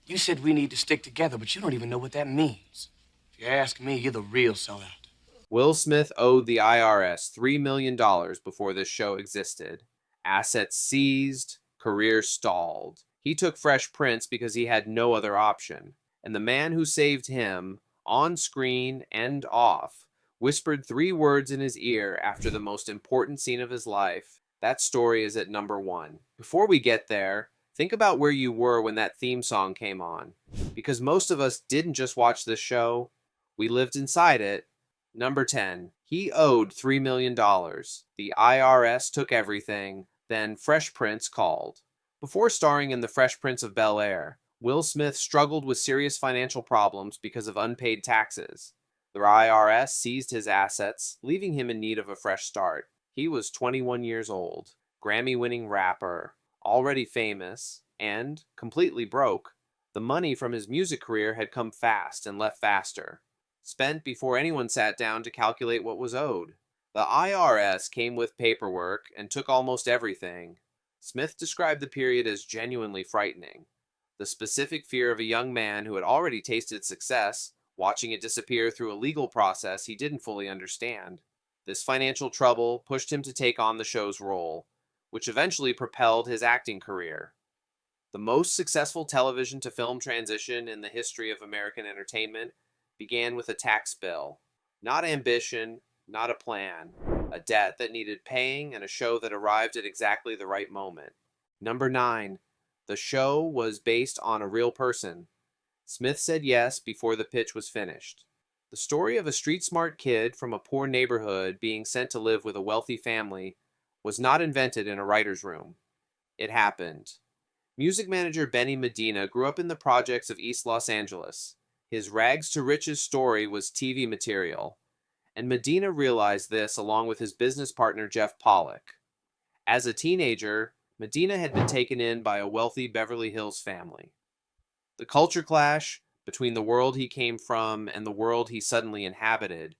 You said we need to stick together, but you don't even know what that means. If you ask me, you're the real sellout. Will Smith owed the IRS $3 million before this show existed. Assets seized, career stalled. He took Fresh Prince because he had no other option. And the man who saved him, on screen and off, whispered 3 words in his ear after the most important scene of his life. That story is at number 1. Before we get there, think about where you were when that theme song came on. Because most of us didn't just watch this show, we lived inside it. Number 10. He owed $3 million. The IRS took everything. Then Fresh Prince called. Before starring in The Fresh Prince of Bel-Air, Will Smith struggled with serious financial problems because of unpaid taxes. The IRS seized his assets, leaving him in need of a fresh start. He was 21 years old, Grammy-winning rapper, already famous, and completely broke. The money from his music career had come fast and left faster, spent before anyone sat down to calculate what was owed. The IRS came with paperwork and took almost everything. Smith described the period as genuinely frightening. The specific fear of a young man who had already tasted success, watching it disappear through a legal process he didn't fully understand. This financial trouble pushed him to take on the show's role, which eventually propelled his acting career. The most successful television to film transition in the history of American entertainment began with a tax bill. Not ambition, not a plan. A debt that needed paying and a show that arrived at exactly the right moment. Number 9. The show was based on a real person. Smith said yes before the pitch was finished. The story of a street-smart kid from a poor neighborhood being sent to live with a wealthy family was not invented in a writer's room. It happened. Music manager Benny Medina grew up in the projects of East Los Angeles. His rags to riches story was TV material, and Medina realized this along with his business partner Jeff Pollock. As a teenager, Medina had been taken in by a wealthy Beverly Hills family. The culture clash between the world he came from and the world he suddenly inhabited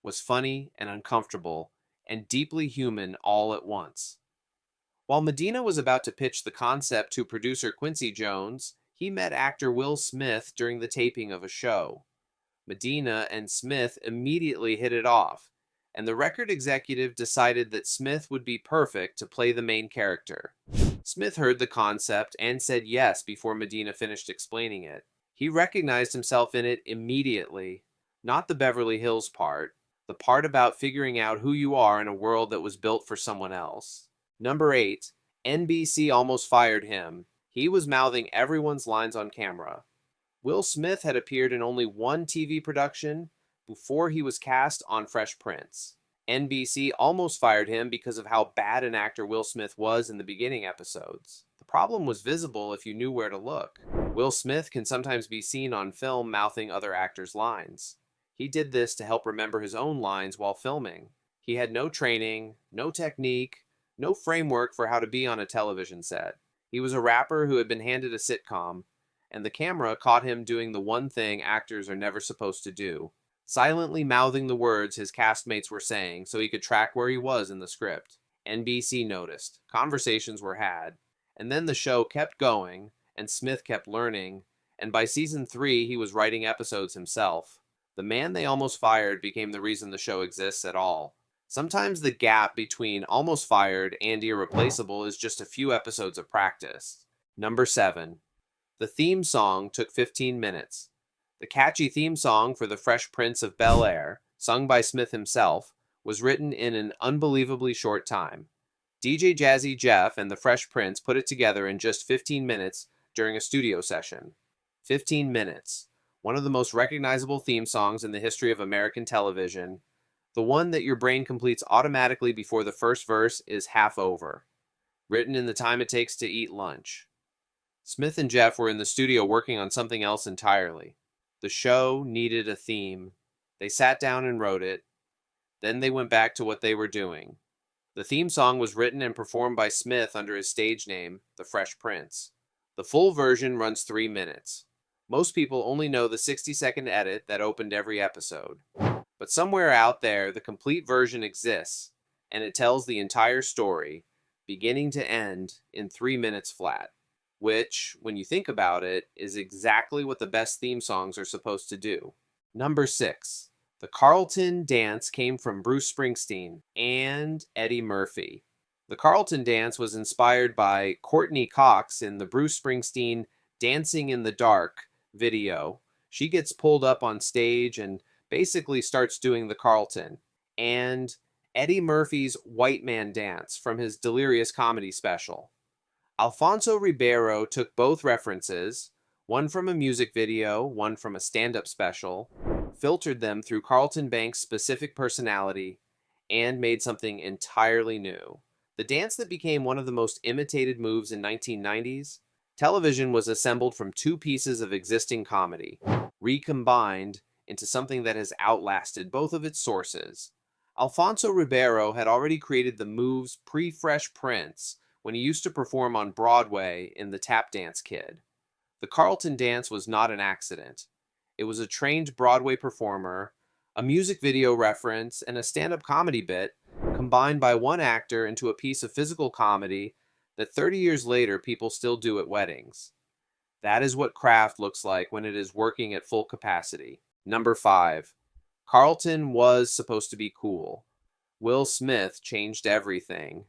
was funny and uncomfortable and deeply human all at once. While Medina was about to pitch the concept to producer Quincy Jones, he met actor Will Smith during the taping of a show. Medina and Smith immediately hit it off, and the record executive decided that Smith would be perfect to play the main character. Smith heard the concept and said yes before Medina finished explaining it. He recognized himself in it immediately, not the Beverly Hills part, the part about figuring out who you are in a world that was built for someone else. Number 8. NBC almost fired him. He was mouthing everyone's lines on camera. Will Smith had appeared in only one TV production before he was cast on Fresh Prince. NBC almost fired him because of how bad an actor Will Smith was in the beginning episodes. The problem was visible if you knew where to look. Will Smith can sometimes be seen on film mouthing other actors' lines. He did this to help remember his own lines while filming. He had no training, no technique, no framework for how to be on a television set. He was a rapper who had been handed a sitcom, and the camera caught him doing the one thing actors are never supposed to do, silently mouthing the words his castmates were saying so he could track where he was in the script. NBC noticed. Conversations were had. And then the show kept going, and Smith kept learning, and by season 3 he was writing episodes himself. The man they almost fired became the reason the show exists at all. Sometimes the gap between almost fired and irreplaceable is just a few episodes of practice. Number 7. The theme song took 15 minutes. The catchy theme song for The Fresh Prince of Bel-Air, sung by Smith himself, was written in an unbelievably short time. DJ Jazzy Jeff and The Fresh Prince put it together in just 15 minutes during a studio session. 15 minutes. One of the most recognizable theme songs in the history of American television. The one that your brain completes automatically before the first verse is half over. Written in the time it takes to eat lunch. Smith and Jeff were in the studio working on something else entirely. The show needed a theme. They sat down and wrote it. Then they went back to what they were doing. The theme song was written and performed by Smith under his stage name, The Fresh Prince. The full version runs 3 minutes. Most people only know the 60-second edit that opened every episode. But somewhere out there, the complete version exists, and it tells the entire story, beginning to end, in 3 minutes flat. which, when you think about it, is exactly what the best theme songs are supposed to do. Number 6. The Carlton dance came from Bruce Springsteen and Eddie Murphy. The Carlton dance was inspired by Courtney Cox in the Bruce Springsteen Dancing in the Dark video. She gets pulled up on stage and basically starts doing the Carlton. And Eddie Murphy's White Man Dance from his Delirious comedy special. Alfonso Ribeiro took both references, one from a music video, one from a stand-up special, filtered them through Carlton Banks' specific personality, and made something entirely new. The dance that became one of the most imitated moves in 1990s, television was assembled from two pieces of existing comedy, recombined into something that has outlasted both of its sources. Alfonso Ribeiro had already created the moves pre-Fresh Prince when he used to perform on Broadway in The Tap Dance Kid. The Carlton dance was not an accident. It was a trained Broadway performer, a music video reference, and a stand-up comedy bit combined by one actor into a piece of physical comedy that 30 years later people still do at weddings. That is what craft looks like when it is working at full capacity. Number 5. Carlton was supposed to be cool. Will Smith changed everything.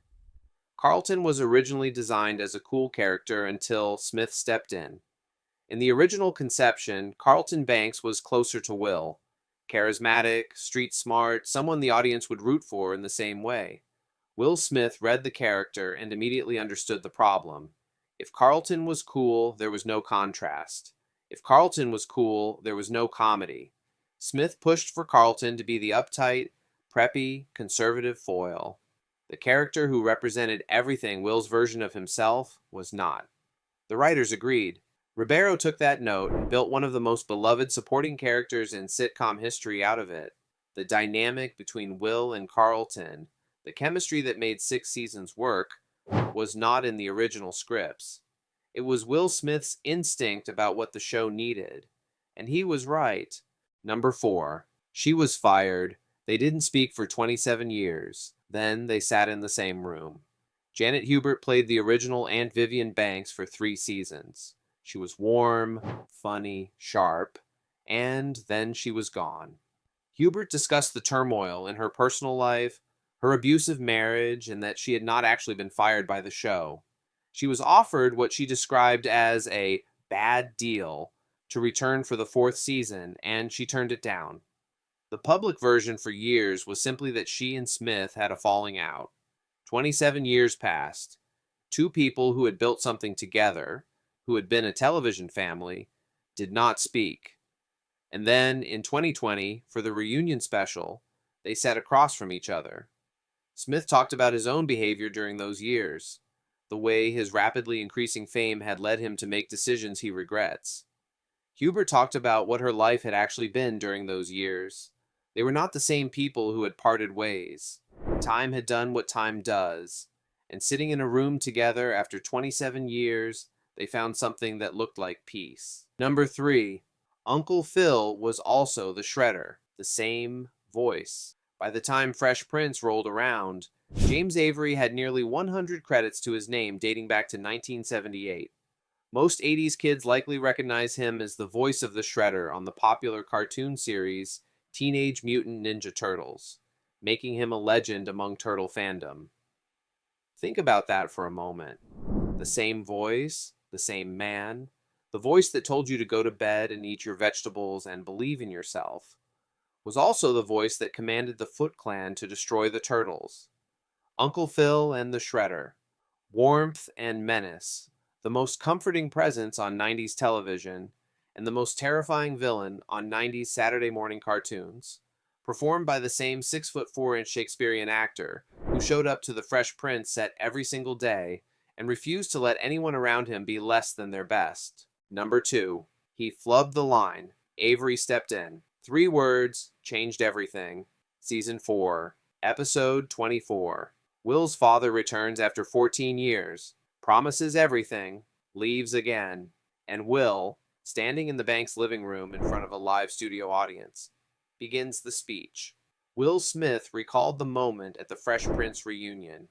Carlton was originally designed as a cool character until Smith stepped in. In the original conception, Carlton Banks was closer to Will. Charismatic, street smart, someone the audience would root for in the same way. Will Smith read the character and immediately understood the problem. If Carlton was cool, there was no contrast. If Carlton was cool, there was no comedy. Smith pushed for Carlton to be the uptight, preppy, conservative foil. The character who represented everything Will's version of himself was not. The writers agreed. Ribeiro took that note and built one of the most beloved supporting characters in sitcom history out of it. The dynamic between Will and Carlton, the chemistry that made 6 seasons work, was not in the original scripts. It was Will Smith's instinct about what the show needed. And he was right. Number 4. She was fired. They didn't speak for 27 years. Then they sat in the same room. Janet Hubert played the original Aunt Vivian Banks for 3 seasons. She was warm, funny, sharp, and then she was gone. Hubert discussed the turmoil in her personal life, her abusive marriage, and that she had not actually been fired by the show. She was offered what she described as a bad deal to return for the 4th season, and she turned it down. The public version for years was simply that she and Smith had a falling out. 27 years passed. 2 people who had built something together, who had been a television family, did not speak. And then, in 2020, for the reunion special, they sat across from each other. Smith talked about his own behavior during those years, the way his rapidly increasing fame had led him to make decisions he regrets. Hubert talked about what her life had actually been during those years. They were not the same people who had parted ways. Time had done what time does, and sitting in a room together after 27 years, they found something that looked like peace. Number 3. Uncle Phil was also the Shredder, the same voice. By the time Fresh Prince rolled around, James Avery had nearly 100 credits to his name dating back to 1978. Most 80s kids likely recognize him as the voice of the Shredder on the popular cartoon series Teenage Mutant Ninja Turtles, making him a legend among turtle fandom. Think about that for a moment. The same voice, the same man, the voice that told you to go to bed and eat your vegetables and believe in yourself, was also the voice that commanded the Foot Clan to destroy the Turtles. Uncle Phil and the Shredder. Warmth and menace, the most comforting presence on 90s television, and the most terrifying villain on 90s Saturday morning cartoons, performed by the same 6'4" Shakespearean actor who showed up to the Fresh Prince set every single day and refused to let anyone around him be less than their best. Number 2. He flubbed the line. Avery stepped in. 3 words, changed everything. Season 4. Episode 24. Will's father returns after 14 years, promises everything, leaves again, and Will, standing in the Banks' living room in front of a live studio audience, begins the speech. Will Smith recalled the moment at the Fresh Prince reunion.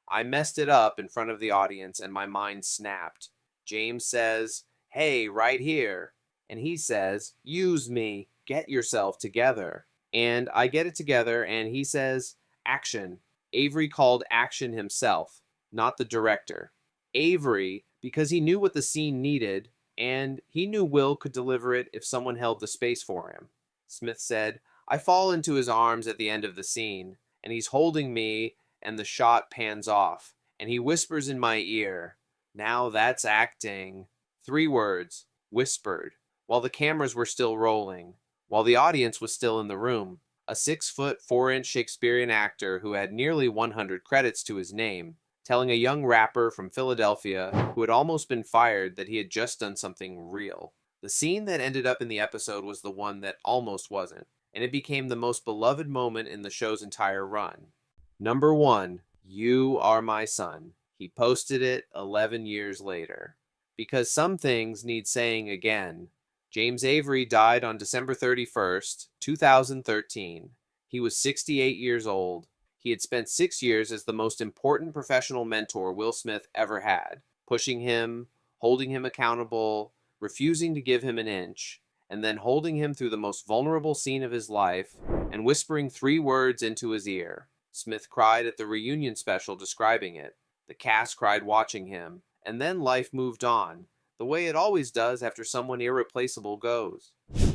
I messed it up in front of the audience and my mind snapped. James says, "Hey, right here." And he says, "Use me. Get yourself together." And I get it together, and he says, "Action." Avery called action himself, not the director. Avery, because he knew what the scene needed, and he knew Will could deliver it if someone held the space for him. Smith said, "I fall into his arms at the end of the scene, and he's holding me, and the shot pans off, and he whispers in my ear, 'Now that's acting.'" 3 words, whispered, while the cameras were still rolling, while the audience was still in the room. A 6 foot 4 inch Shakespearean actor who had nearly 100 credits to his name, telling a young rapper from Philadelphia who had almost been fired that he had just done something real. The scene that ended up in the episode was the one that almost wasn't, and it became the most beloved moment in the show's entire run. Number 1, "You Are My Son." He posted it 11 years later. Because some things need saying again. James Avery died on December 31st, 2013. He was 68 years old. He had spent 6 years as the most important professional mentor Will Smith ever had, pushing him, holding him accountable, refusing to give him an inch, and then holding him through the most vulnerable scene of his life and whispering 3 words into his ear. Smith cried at the reunion special describing it. The cast cried watching him, and then life moved on, the way it always does after someone irreplaceable goes.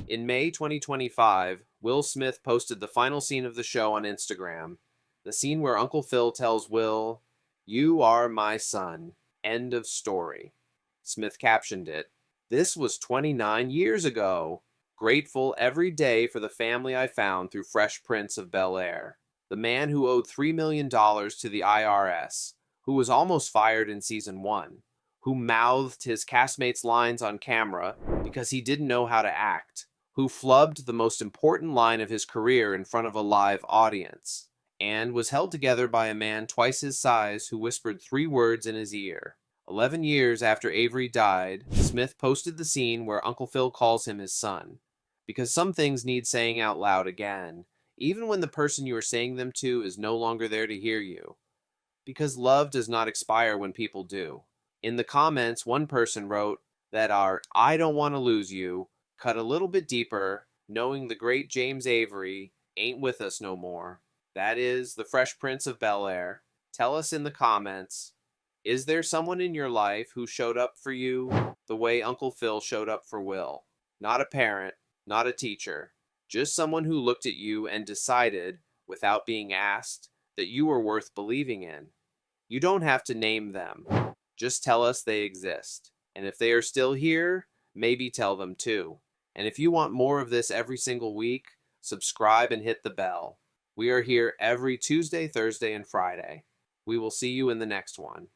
In May 2025, Will Smith posted the final scene of the show on Instagram, the scene where Uncle Phil tells Will, "You are my son. End of story." Smith captioned it, "This was 29 years ago. Grateful every day for the family I found through Fresh Prince of Bel-Air. The man who owed $3 million to the IRS, who was almost fired in season 1, who mouthed his castmates' lines on camera because he didn't know how to act, who flubbed the most important line of his career in front of a live audience, and was held together by a man twice his size who whispered 3 words in his ear." 11 years after Avery died, Smith posted the scene where Uncle Phil calls him his son. Because some things need saying out loud again, even when the person you are saying them to is no longer there to hear you. Because love does not expire when people do. In the comments, one person wrote that our "I don't want to lose you" cut a little bit deeper, knowing the great James Avery ain't with us no more. That is the Fresh Prince of Bel-Air. Tell us in the comments, is there someone in your life who showed up for you the way Uncle Phil showed up for Will? Not a parent, not a teacher, just someone who looked at you and decided, without being asked, that you were worth believing in. You don't have to name them. Just tell us they exist. And if they are still here, maybe tell them too. And if you want more of this every single week, subscribe and hit the bell. We are here every Tuesday, Thursday, and Friday. We will see you in the next one.